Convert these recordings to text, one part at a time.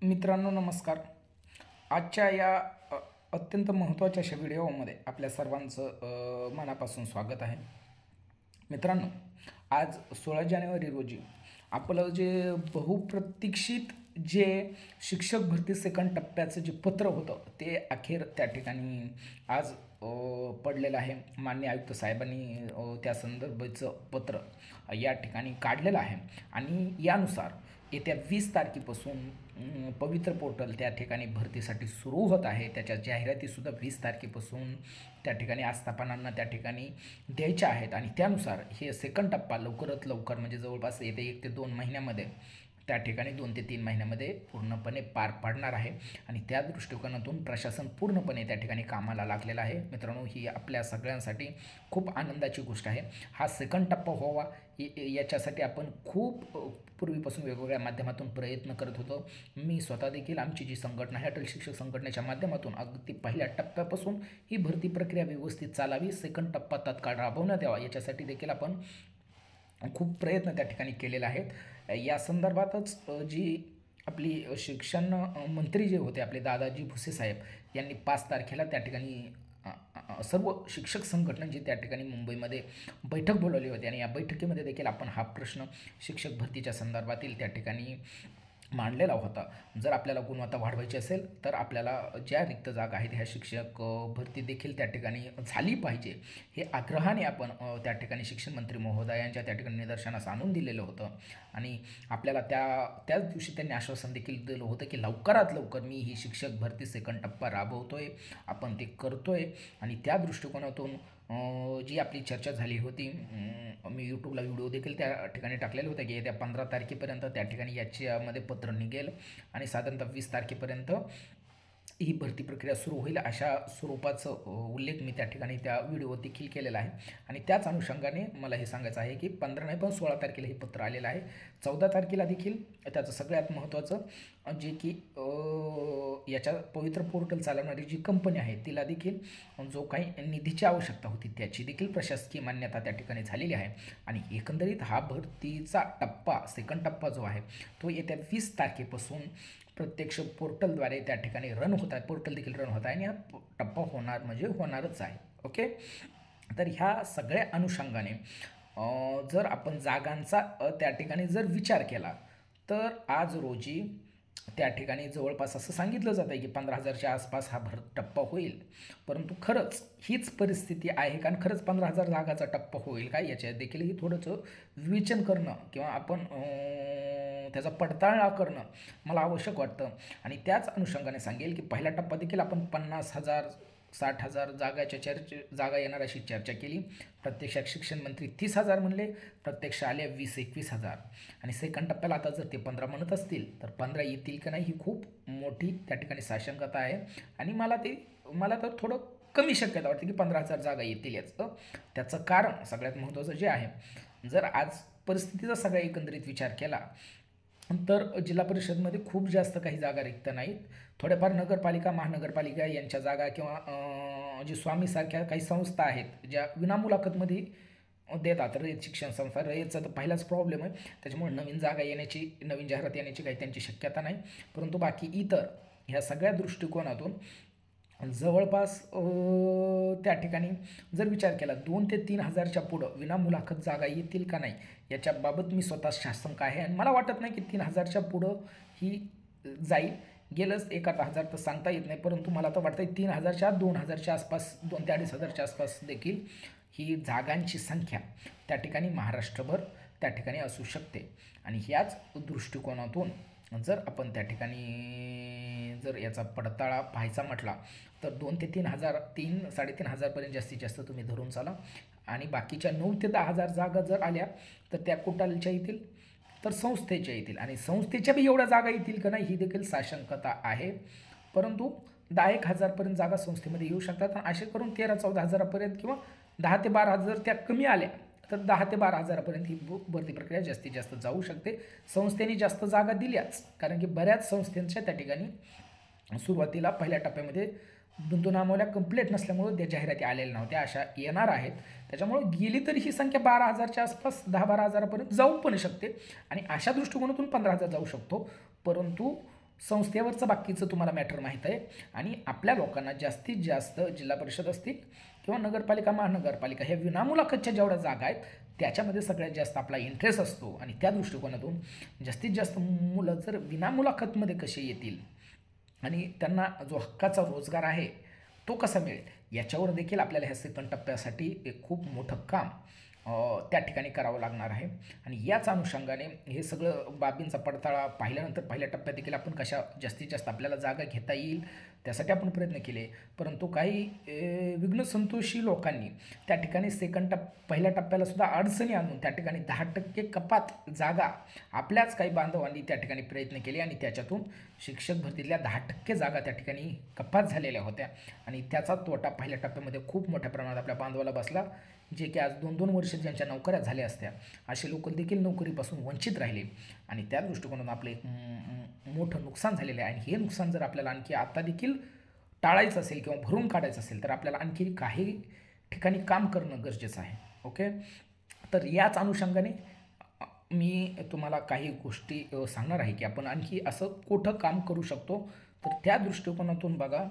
मित्रांनो नमस्कार. आजच्या या अत्यंत महत्त्वाच्या अशा व्हिडिओमध्ये आपल्या सर्वांचं मनापासून स्वागत आहे. मित्रांनो, आज 16 जानेवारी रोजी आपलं जे बहुप्रतीक्षित जे शिक्षक भरती सेकंड टप्प्याचं जे पत्र होतं ते अखेर त्या ठिकाणी आज पडलेलं आहे. माननीय आयुक्त साहेबांनी त्या संदर्भाचं पत्र या ठिकाणी काढलेलं आहे आणि यानुसार येत्या 20 तारखेपासून पवित्र पोर्टल त्या ठिकाणी भरतीसाठी सुरू होत आहे. त्याच्या जाहिरातीसुद्धा 20 तारखेपासून त्या ठिकाणी आस्थापनांना त्या ठिकाणी द्यायच्या आहेत आणि त्यानुसार हे सेकंड टप्पा लवकरात लवकर म्हणजे जवळपास येत्या 1 ते 2 महिन्यामध्ये त्या ठिकाणी 2 ते 3 महिन्यामध्ये पूर्णपणे पार पाडणार आहे आणि त्या दृष्टिकोनातून प्रशासन पूर्णपणे त्या ठिकाणी कामाला लागलेलं आहे. मित्रांनो, ही आपल्या सगळ्यांसाठी खूप आनंदाची गोष्ट आहे. हा सेकंड टप्पा व्हावा याच्यासाठी आपण खूप पूर्वीपासून वेगवेगळ्या माध्यमातून प्रयत्न करत होतो. मी स्वतः देखील आमची जी संघटना आहे अटल शिक्षक संघटनेच्या माध्यमातून अगदी पहिल्या टप्प्यापासून ही भरती प्रक्रिया व्यवस्थित चालावी, सेकंड टप्पा तात्काळ राबवण्यात यावा याच्यासाठी देखील आपण खूप प्रयत्न त्या ठिकाणी केलेले आहेत. या संदर्भातच जी आपली शिक्षण मंत्री जे होते आपले दादाजी भुसे साहेब यांनी 5 तारखेला त्या ठिकाणी सर्व शिक्षक संघटनांची त्या ठिकाणी मुंबईमध्ये बैठक बोलावली होती आणि या बैठकीमध्ये देखील आपण हा प्रश्न शिक्षक भरतीच्या संदर्भातील त्या ठिकाणी मांडलेला होता. जर आपल्याला गुणवत्ता वाढवायची असेल तर आपल्याला ज्या रिक्त जागा आहेत ह्या शिक्षक भरती देखील त्या ठिकाणी झाली पाहिजे हे आग्रहाने आपण त्या ठिकाणी शिक्षण मंत्री महोदयांच्या त्या ठिकाणी निदर्शनास आणून दिलेलं होतं आणि आपल्याला त्याच दिवशी त्यांनी आश्वासन देखील दिलं होतं की लवकरात लवकर मी ही शिक्षक भरती सेकंड टप्पा राबवतोय, आपण ते करतोय आणि त्या दृष्टिकोनातून जी आपली चर्चा झाली होती, मी यूट्यूबला व्हिडिओ देखील त्या ठिकाणी टाकलेले होते की येत्या 15 तारखेपर्यंत त्या ठिकाणी याच्यामध्ये पत्र निघेल आणि साधारणतः 20 तारखेपर्यंत ही भरती प्रक्रिया सुरू होईल अशा स्वरूपाचं उल्लेख मी त्या ठिकाणी त्या व्हिडिओवर देखील केलेला आहे आणि त्याच अनुषंगाने मला हे सांगायचं आहे की 15 नाही पण 16 तारखेला हे पत्र आलेलं आहे. 14 तारखेला देखील त्याचं सगळ्यात महत्त्वाचं जे की याच्या पवित्र पोर्टल चालवणारी जी कंपनी आहे तिला देखील जो काही निधीची आवश्यकता होती त्याची देखील प्रशासकीय मान्यता त्या ठिकाणी झालेली आहे आणि एकंदरीत हा भरतीचा टप्पा सेकंड टप्पा जो आहे तो येत्या 20 तारखेपासून प्रत्यक्ष पोर्टलद्वारे त्या ठिकाणी रन होत आहे. पोर्टल देखील रन होत आहे आणि हा टप्पा होणार म्हणजे होणारच आहे. ओके, तर ह्या सगळ्या अनुषंगाने जर आपण जागांचा त्या ठिकाणी जर विचार केला तर आज रोजी त्या ठिकाणी जवळपास असं सांगितलं जातं आहे की 15,000च्या आसपास हा टप्पा होईल, परंतु खरंच हीच परिस्थिती आहे कारण खरंच 15,000 जागाचा टप्पा होईल का याच्यात देखील थोडंसं विवेचन करणं किंवा आपण त्याचा पडताळणा करणं मला आवश्यक वाटतं आणि त्याच अनुषंगाने सांगेल की पहिला टप्पा देखील आपण 50,000 60,000 जागा येणार अशी चर्चा केली. प्रत्यक्षात शिक्षण मंत्री 30,000 म्हणले, प्रत्यक्ष आल्या 20-21,000 आणि सेकंड टप्प्याला आता जर ते 15 म्हणत असतील तर 15 येतील का नाही ही खूप मोठी त्या ठिकाणी साशंकता आहे आणि मला तर थोडं कमी शक्यता वाटते की 15,000 जागा येतील. त्याचं कारण सगळ्यात महत्त्वाचं जे आहे, जर आज परिस्थितीचा सगळा एकंदरीत विचार केला तर जिल्हा परिषदमध्ये खूप जास्त काही जागा रिक्त नाहीत. थोड्याफार नगरपालिका महानगरपालिका यांच्या जागा किंवा जी स्वामीसारख्या काही संस्था आहेत ज्या विनामुलाखतमध्ये देतात. रयत शिक्षण संस्था, रयतचा तर पहिलाच प्रॉब्लेम आहे, त्याच्यामुळे नवीन जागा येण्याची नवीन जाहिरात येण्याची काही त्यांची शक्यता नाही. परंतु बाकी इतर ह्या सगळ्या दृष्टिकोनातून जवळपास त्या ठिकाणी जर विचार केला 2 ते 3,000च्या पुढं विनामुलाखत जागा येतील का नाही याच्याबाबत मी स्वतः शासक आहे आणि मला वाटत नाही की 3,000च्या पुढं ही जाईल. गेलंच 1,000 तर सांगता येत नाही, परंतु मला तर वाटतं 3,000च्या 2,000च्या आसपास 2 ते 2,500च्या आसपास देखील ही जागांची संख्या त्या ठिकाणी महाराष्ट्रभर त्या ठिकाणी असू शकते आणि ह्याच दृष्टिकोनातून जर आपण त्या ठिकाणी जर याचा पडताळा पाहायचा म्हटला तर 2 ते 3,000 3,500पर्यंत जास्तीत जास्त तुम्ही धरून चाला आणि बाकीच्या 9 ते 10,000 जागा जर आल्या तर त्या कुठालच्या येतील तर संस्थेच्या येतील आणि संस्थेच्या बी एवढ्या जागा येतील का नाही ही देखील साशंकता आहे. परंतु 10,000-1,000पर्यंत जागा संस्थेमध्ये येऊ शकतात आणि असे करून 13-14,000पर्यंत किंवा 10 ते 12,000 त्या कमी आल्या तर 10 ते 12,000पर्यंत ही भरती प्रक्रिया जास्तीत जास्त जाऊ शकते. संस्थेने जास्त जागा दिल्याच, कारण की बऱ्याच संस्थांच्या त्या ठिकाणी सुरुवातीला पहिल्या टप्प्यामध्ये नोंदवल्या कंप्लीट नसल्यामुळे त्या जाहिराती आलेल्या नव्हत्या, अशा येणार आहेत. त्याच्यामुळे गेली तरी ही संख्या 12,000च्या आसपास 10-12,000पर्यंत जाऊ पण शकते आणि अशा दृष्टिकोनातून 15,000 जाऊ शकतो. परंतु संस्थेवरचं बाकीचं तुम्हाला मॅटर माहीत आहे आणि आपल्या लोकांना जास्तीत जास्त जिल्हा परिषद असतील किंवा नगरपालिका महानगरपालिका ह्या विनामुलाखतच्या जेवढ्या जागा आहेत त्याच्यामध्ये सगळ्यात जास्त आपला इंटरेस्ट असतो आणि त्या दृष्टिकोनातून जास्तीत जास्त मुलं जर विनामुलाखतमध्ये कसे येतील आणि त्यांना जो हक्काचा रोजगार आहे तो कसा मिळेल याच्यावर देखील आपल्याला ह्या सेकंड टप्प्यासाठी एक खूप मोठं काम त्या ठिकाणी करावं लागणार आहे आणि याच अनुषंगाने हे सगळं बाबींचा पडताळा पाहिल्यानंतर पहिल्या टप्प्यात देखील आपण कशा जास्तीत जास्त आपल्याला जागा घेता येईल त्यासाठी आपण प्रयत्न केले, परंतु काही विघ्नसंतोषी लोकांनी त्या ठिकाणी पहिल्या टप्प्याला सुद्धा अडचणी आणून त्या ठिकाणी 10% कपात जागा आपल्याच काही बांधवांनी त्या ठिकाणी प्रयत्न केले आणि त्याच्यातून शिक्षक भरतीतल्या 10% जागा त्या ठिकाणी कपात झालेल्या होत्या आणि त्याचा तोटा पहिल्या टप्प्यामध्ये खूप मोठ्या प्रमाणात आपल्या बांधवाला बसला. जे की आज 2-2 वर्ष ज्यांच्या नोकऱ्या झाल्या असत्या असे लोक देखील नोकरीपासून वंचित राहिले आणि त्या दृष्टिकोनातून आपलं एक मोठं नुकसान झालेलं आहे आणि हे नुकसान जर आपल्याला आणखी आता देखील टाळायचं असेल किंवा भरून काढायचं असेल तर आपल्याला आणखी काही ठिकाणी काम करणं गरजेचं आहे. ओके, तर याच अनुषंगाने मी तुम्हाला काही गोष्टी सांगणार आहे की आपण आणखी असं कुठं काम करू शकतो. तर त्या दृष्टिकोनातून बघा,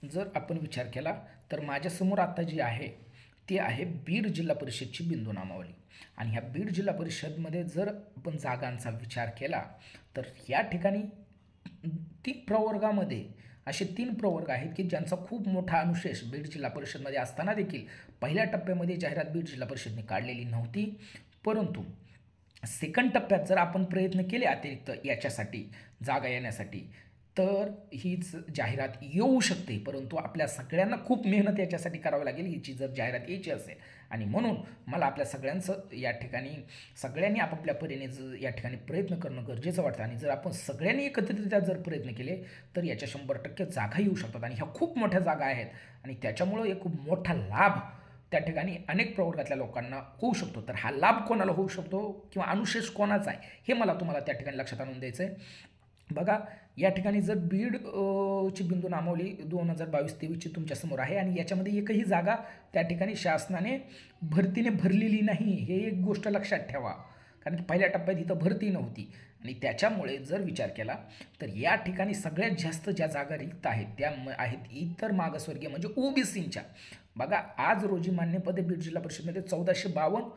जर आपण विचार केला तर माझ्यासमोर आता जी आहे ती आहे बीड जिल्हा परिषदची बिंदू नामावली आणि ह्या बीड जिल्हा परिषदमध्ये जर आपण जागांचा विचार केला तर या ठिकाणी 3 प्रवर्गामध्ये असे 3 प्रवर्ग आहेत की ज्यांचा खूप मोठा अनुशेष बीड जिल्हा परिषदमध्ये असताना देखील पहिल्या टप्प्यामध्ये जाहिरात बीड जिल्हा परिषदने काढलेली नव्हती, परंतु सेकंड टप्प्यात जर आपण प्रयत्न केले अतिरिक्त याच्यासाठी जागा येण्यासाठी तर हीच जाहिरात येऊ शकते, परंतु आपल्या सगळ्यांना खूप मेहनत याच्यासाठी करावी लागेल हिची जर जाहिरात यायची असेल. आणि म्हणून मला आपल्या सगळ्यांचं या ठिकाणी सगळ्यांनी आपापल्या परीने या ठिकाणी प्रयत्न करणं गरजेचं वाटतं आणि जर आपण सगळ्यांनी एकत्रितरित्या जर प्रयत्न केले तर याच्या 100% जागा येऊ शकतात आणि ह्या खूप मोठ्या जागा आहेत आणि त्याच्यामुळं एक खूप मोठा लाभ त्या ठिकाणी अनेक प्रवर्गातल्या लोकांना होऊ शकतो. तर हा लाभ कोणाला होऊ शकतो किंवा अनुशेष कोणाचा आहे हे मला तुम्हाला त्या ठिकाणी लक्षात आणून द्यायचं आहे. बघा, या ठिकाणी जर बीड ची बिंदू नामावली 2022-23ची तुमच्यासमोर आहे आणि याच्यामध्ये एकही जागा त्या ठिकाणी शासनाने भरतीने भरलेली नाही, हे एक गोष्ट लक्षात ठेवा, कारण की पहिल्या टप्प्यात इथं भरती नव्हती आणि त्याच्यामुळे जर विचार केला तर या ठिकाणी सगळ्यात जास्त ज्या जागा रिक्त आहेत त्या आहेत इतर मागासवर्गीय म्हणजे ओबीसींच्या. बघा, आज रोजी मान्यपदे बीड जिल्हा परिषदेमध्ये 1452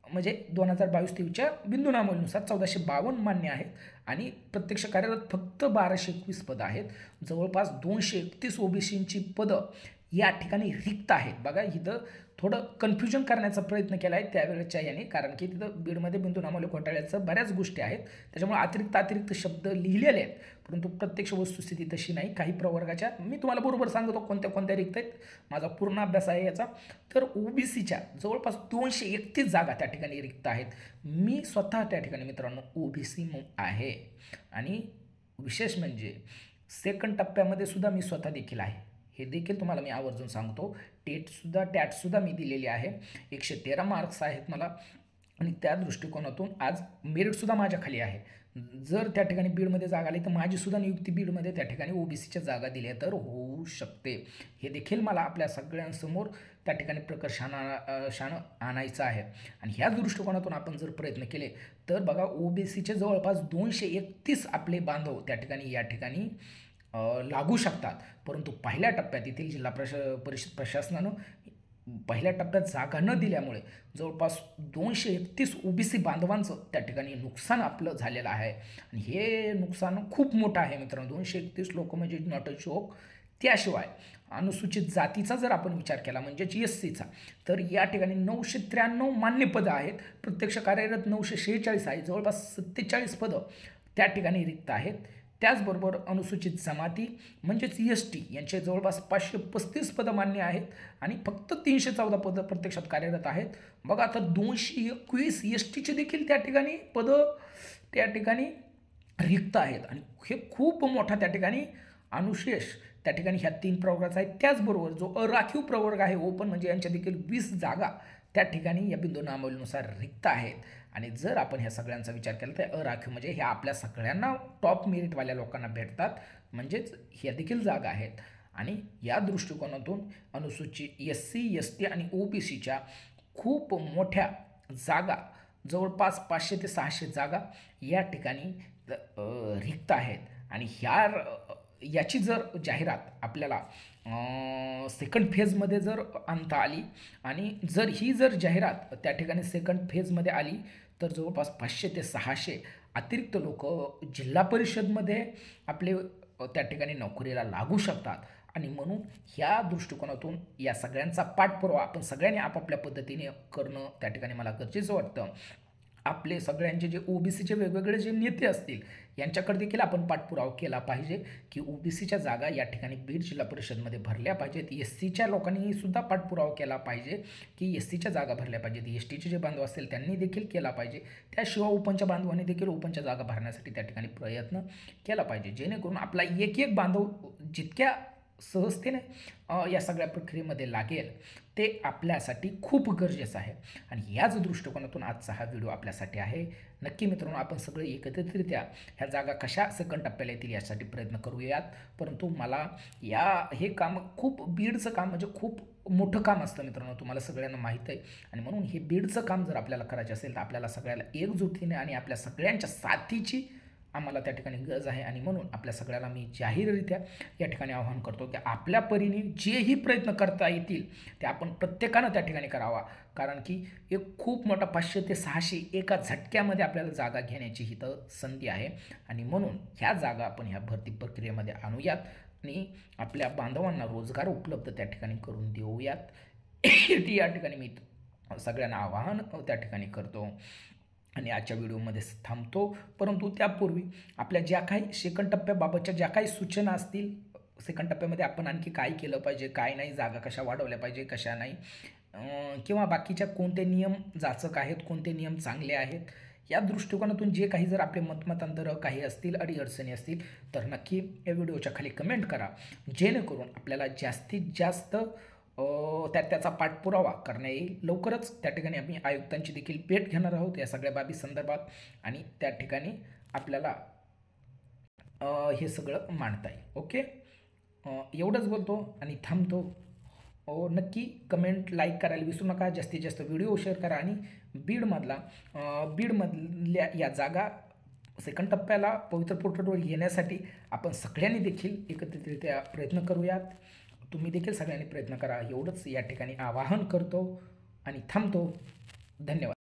म्हणजे 2022-23च्या बिंदू नामावलीनुसार 1452 मान्य आहेत आणि प्रत्यक्ष कार्यरत फक्त 1221 पदं आहेत. जवळपास 231 ओबीसींची पदं या ठिकाणी रिक्त आहेत. बघा, इथं थोडं कन्फ्युजन करण्याचा प्रयत्न केला आहे त्यावेळेच्या याने, कारण की तिथं बीडमध्ये बिंदू नामावली घोटाळ्याचं बऱ्याच गोष्टी आहेत, त्याच्यामुळे अतिरिक्त शब्द लिहिलेले आहेत, परंतु प्रत्यक्ष वस्तुस्थिती तशी नाही. काही प्रवर्गाच्या मी तुम्हाला बरोबर सांगतो कोणत्या कोणत्या रिक्त आहेत, माझा पूर्ण अभ्यास आहे याचा. तर ओबीसीच्या जवळपास 231 जागा त्या ठिकाणी रिक्त आहेत. मी स्वतः त्या ठिकाणी मित्रांनो ओबीसी आहे आणि विशेष म्हणजे सेकंड टप्प्यामध्ये सुद्धा मी स्वतः देखील आहे, हे देखील तुम्हाला मी आवर्जून सांगतो. टॅटसुद्धा मी दिलेली आहे, 113 मार्क्स आहेत मला आणि त्या दृष्टिकोनातून आज मेरिटसुद्धा माझ्या खाली आहे. जर त्या ठिकाणी बीडमध्ये जागा आली तर माझीसुद्धा नियुक्ती बीडमध्ये त्या ठिकाणी ओबीसीच्या जागा दिल्या तर होऊ शकते, हे देखील मला आपल्या सगळ्यांसमोर त्या ठिकाणी प्रकर्षानं आणायचं आहे. आणि ह्या दृष्टिकोनातून आपण जर प्रयत्न केले तर बघा, ओबीसीचे जवळपास 231 आपले बांधव त्या ठिकाणी या ठिकाणी लागू शकतात, परंतु पहिल्या टप्प्यात येथील जिल्हा परिषद प्रशासनानं पहिल्या टप्प्यात जागा न दिल्यामुळे जवळपास 231 ओबीसी बांधवांचं त्या ठिकाणी नुकसान आपलं झालेलं आहे आणि हे नुकसान खूप मोठं आहे मित्रांनो. 231 लोक म्हणजे नॉट अ जोक. त्याशिवाय अनुसूचित जातीचा जर आपण विचार केला म्हणजेच SCचा तर या ठिकाणी 993 मान्य पदं आहेत, प्रत्यक्ष कार्यरत 946 आहे, जवळपास 47 पदं त्या ठिकाणी रिक्त आहेत. त्याचबरोबर अनुसूचित जमाती म्हणजेच ST यांचे जवळपास 535 पदं मान्य आहेत आणि फक्त 314 पदं प्रत्यक्षात कार्यरत आहेत. बघा, आता 221 STचे देखील त्या ठिकाणी पदं त्या ठिकाणी रिक्त आहेत आणि हे खूप मोठा त्या ठिकाणी अनुशेष त्या ठिकाणी ह्या 3 प्रवर्गाचा आहे. त्याचबरोबर जो अराखीव प्रवर्ग आहे ओपन म्हणजे यांच्या देखील 20 जागा त्या ठिकाणी या बिंदू नामावलीनुसार रिक्त आहेत. आणि जर आपण ह्या सगळ्यांचा विचार केला तर अराखीव म्हणजे ह्या आपल्या सगळ्यांना टॉप मेरिटवाल्या लोकांना भेटतात, म्हणजेच ह्या देखील जागा आहेत. आणि या दृष्टिकोनातून अनुसूचित SC ST आणि OBCच्या खूप मोठ्या जागा जवळपास 500 ते 600 जागा या ठिकाणी रिक्त आहेत आणि याची जर जाहिरात आपल्याला सेकंड फेजमध्ये जर आणता आली आणि जर जाहिरात त्या ठिकाणी सेकंड फेजमध्ये आली तर जवळपास 500 ते 600 अतिरिक्त लोक जिल्हा परिषदमध्ये आपले त्या ठिकाणी नोकरीला लागू शकतात. आणि म्हणून ह्या दृष्टिकोनातून या सगळ्यांचा पाठपुरावा आपण सगळ्यांनी आपापल्या पद्धतीने करणं त्या ठिकाणी मला गरजेचं वाटतं. आपले सगळ्यांचे जे ओबीसीचे वेगवेगळे जे नेते असतील यांच्याकडे देखील आपण पाठपुरावा केला पाहिजे की ओबीसीच्या जागा या ठिकाणी बीड जिल्हा परिषदमध्ये भरल्या पाहिजेत. एससीच्या लोकांनी सुद्धा पाठपुरावा केला पाहिजे की एससीच्या जागा भरल्या पाहिजेत. एसटीचे जे बांधव असतील त्यांनी देखील केला पाहिजे. त्याशिवाय ओपनच्या बांधवांनी देखील ओपनच्या जागा भरण्यासाठी त्या ठिकाणी प्रयत्न केला पाहिजे, जेणेकरून आपला एक बांधव जितक्या सहजतेने या सगळ्या प्रक्रियेमध्ये लागेल ते आपल्यासाठी खूप गरजेचं आहे. आणि याच दृष्टिकोनातून आजचा हा व्हिडिओ आपल्यासाठी आहे. नक्की मित्रांनो, आपण सगळे एकत्रितरित्या ह्या जागा कशा सेकंड टप्प्याला येतील यासाठी प्रयत्न करूयात. परंतु मला हे काम खूप बीडचं काम म्हणजे खूप मोठं काम असतं मित्रांनो, तुम्हाला सगळ्यांना माहीत आहे. आणि म्हणून हे बीडचं काम जर आपल्याला करायचं असेल तर आपल्याला सगळ्याला एकजुटीने आणि आपल्या सगळ्यांच्या साथीची आम्हाला त्या ठिकाणी गरज आहे. आणि म्हणून आपल्या सगळ्याला मी जाहीररित्या या ठिकाणी आवाहन करतो की आपल्या परीने जेही प्रयत्न करता येतील ते आपण प्रत्येकानं त्या ठिकाणी करावा. कारण की एक खूप मोठा 500 ते 600 एका झटक्यामध्ये आपल्याला जागा घेण्याची ही तर संधी आहे. आणि म्हणून ह्या जागा आपण ह्या भरती प्रक्रियेमध्ये आणूयात आणि आपल्या बांधवांना रोजगार उपलब्ध त्या ठिकाणी करून देऊयात. या ठिकाणी मी सगळ्यांना आवाहन त्या ठिकाणी करतो आणि आजच्या व्हिडिओमध्ये थांबतो. परंतु त्यापूर्वी आपल्या ज्या काही सेकंड टप्प्याबाबतच्या ज्या काही सूचना असतील, सेकंड टप्प्यामध्ये आपण आणखी काय केलं पाहिजे, काय नाही, जागा कशा वाढवल्या पाहिजे, कशा नाही, किंवा बाकीच्या कोणते नियम जाचक आहेत, कोणते नियम चांगले आहेत, या दृष्टिकोनातून जे काही जर आपले मतमतांतरं काही असतील, अडीअडचणी असतील तर नक्की या व्हिडिओच्या खाली कमेंट करा, जेणेकरून आपल्याला जास्तीत जास्त त्याचा पाठपुरावा करता येईल. लवकरच त्या ठिकाणी आम्ही आयुक्तांची देखील भेट घेणार आहोत या सगळ्या बाबी संदर्भात आणि त्या ठिकाणी आपल्याला हे सगळं मांडता येईल. ओके, एवढंच बोलतो आणि थांबतो. नक्की कमेंट लाईक करायला विसरू नका. जास्तीत जास्त व्हिडिओ शेअर करा आणि बीडमधल्या या जागा सेकंड टप्प्याला पवित्र पोर्टलवर येण्यासाठी आपण सगळ्यांनी देखील एकत्रितरित्या प्रयत्न करूयात. तुम्ही देखील सगळ्यांनी प्रयत्न करा, एवढंच या ठिकाणी आवाहन करतो आणि थांबतो. धन्यवाद.